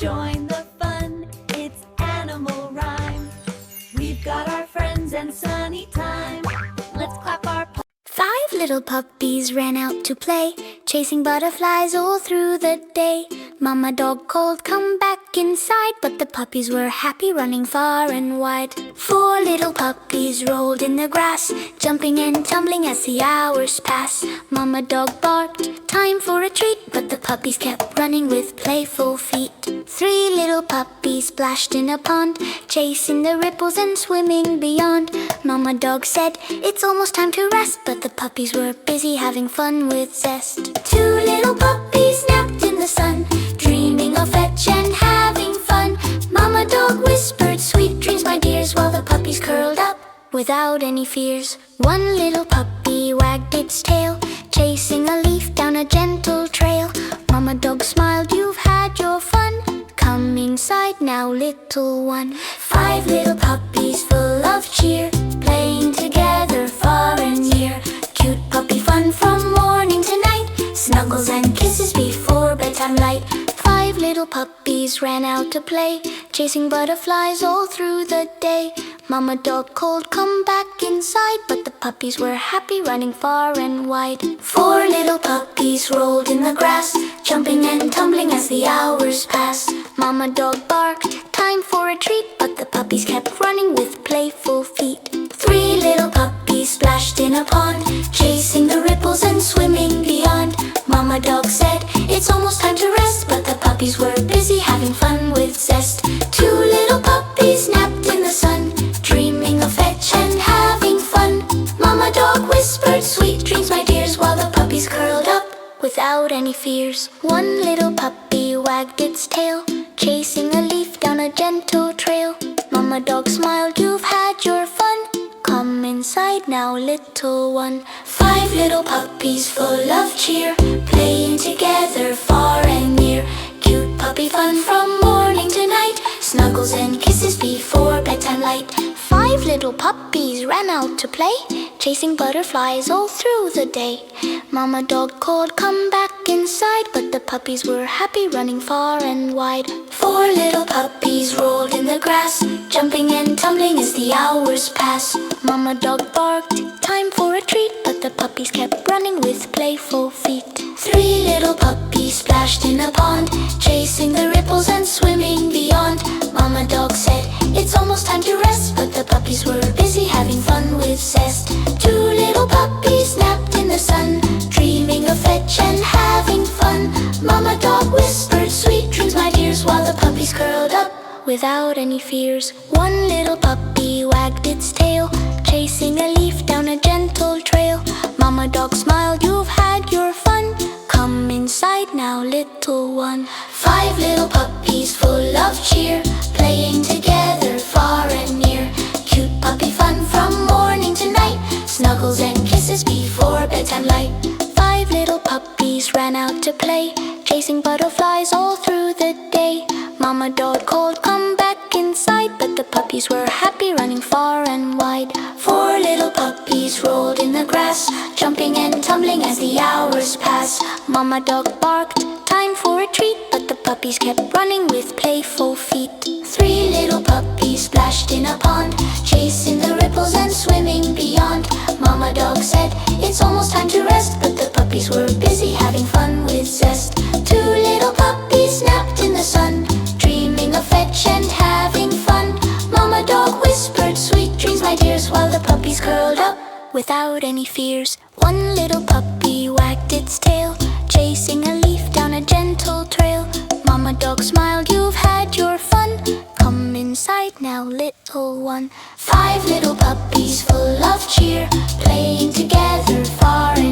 join the fun, it's animal rhyme. We've got our friends and sunny time. Let's clap our paws. 5 little puppies ran out to play, chasing butterflies all through the day. Mama dog called, "Come back inside," but the puppies were happy, running far and wide. 4 little puppies rolled in the grass, jumping and tumbling as the hours passed. Mama dog barked, "Time for a treat," but the puppies kept running with playful feet. 3 little puppies splashed in a pond, chasing the ripples and swimming beyond. Mama dog said, "It's almost time to rest," but the puppies were busy having fun with zest. 2 little puppies napped in the sun, dreaming of fetch and having fun. Mama dog whispered, "Sweet dreams, my dears," while the puppies curled up without any fears. 1 little puppy wagged its tail, chasing a leaf down a gentle trail. Mama dog smiled, "You've had your fun. Come inside now, little one." 5 little puppies full of cheer, playing together far and near. Cute puppy fun from morning to night, snuggles and kisses before bedtime light. 5 little puppies ran out to play, chasing butterflies all through the day. Mama dog called, "Come back inside," but the puppies were happy, running far and wide. 4 little puppies rolled in the grass, jumping and tumbling as the hours passed. Mama dog barked, "Time for a treat," but the puppies kept running with playful feet. 3 little puppies splashed in a pond, chasing the ripples and swimming beyond. Mama dog said, "It's almost time to rest," but the puppies were busy having fun with zest. 2 little puppies napped in the sun, dreaming of fetch and having fun. Mama dog whispered, "Sweet dreams, my dears," while the puppies curled up without any fears. 1 little puppy wagged its tail, chasing a leaf down a gentle trail. Mama dog smiled, "You've had your fun. Come inside now, little one." 5 little puppies full of cheer, playing together far and near. Cute puppy fun from morning to night, snuggles and kisses before bedtime light. 5 little puppies ran out to play, chasing butterflies all through the day. Mama dog called, "Come back inside," but the puppies were happy, running far and wide. 4 little puppies rolled in the grass, jumping and tumbling as the hours passed. Mama dog barked, "Time for a treat," but the puppies kept running with playful feet. 3 little puppies splashed in a pond, chasing the ripples and swimming beyond. Mama dog said, "It's almost time to rest," but the puppies were busy having fun with zest. 2 little puppies napped in the sun, dreaming of fetch and having fun. Mama dog whispered, "Sweet dreams, my dears," while the puppies curled up without any fears. 1 little puppy wagged its tail, chasing a leaf down a gentle trail. Mama dog smiled, "You've had your fun. Come inside now, little one." 5 little puppies full of cheer, playing together far and near. Cute puppy fun from morning to night, snuggles and kisses before bedtime light. 5 little puppies ran out to play, chasing butterflies all through the day. Mama dog called, "Come back inside," but the puppies were happy, running far and wide. 4 little puppies rolled in the grass, jumping and tumbling as the hours passed. Mama dog barked, "Time for a treat," but the puppies kept running with playful feet. 3 little puppies splashed in a pond, chasing the ripples and swimming beyond. Mama dog said, "It's almost time to rest," but the puppies were busy having fun with zest. 2 little puppies napped in the sun, dreaming of fetch and having fun. Mama dog whispered, "Sweet dreams, my dears," while the puppies curled up without any fears. 1 little puppy wagged its tail, chasing a leaf down a gentle trail. Mama dog smiled, "You've had your fun. Come inside now, little one." 5 little puppies full of cheer, playing together far and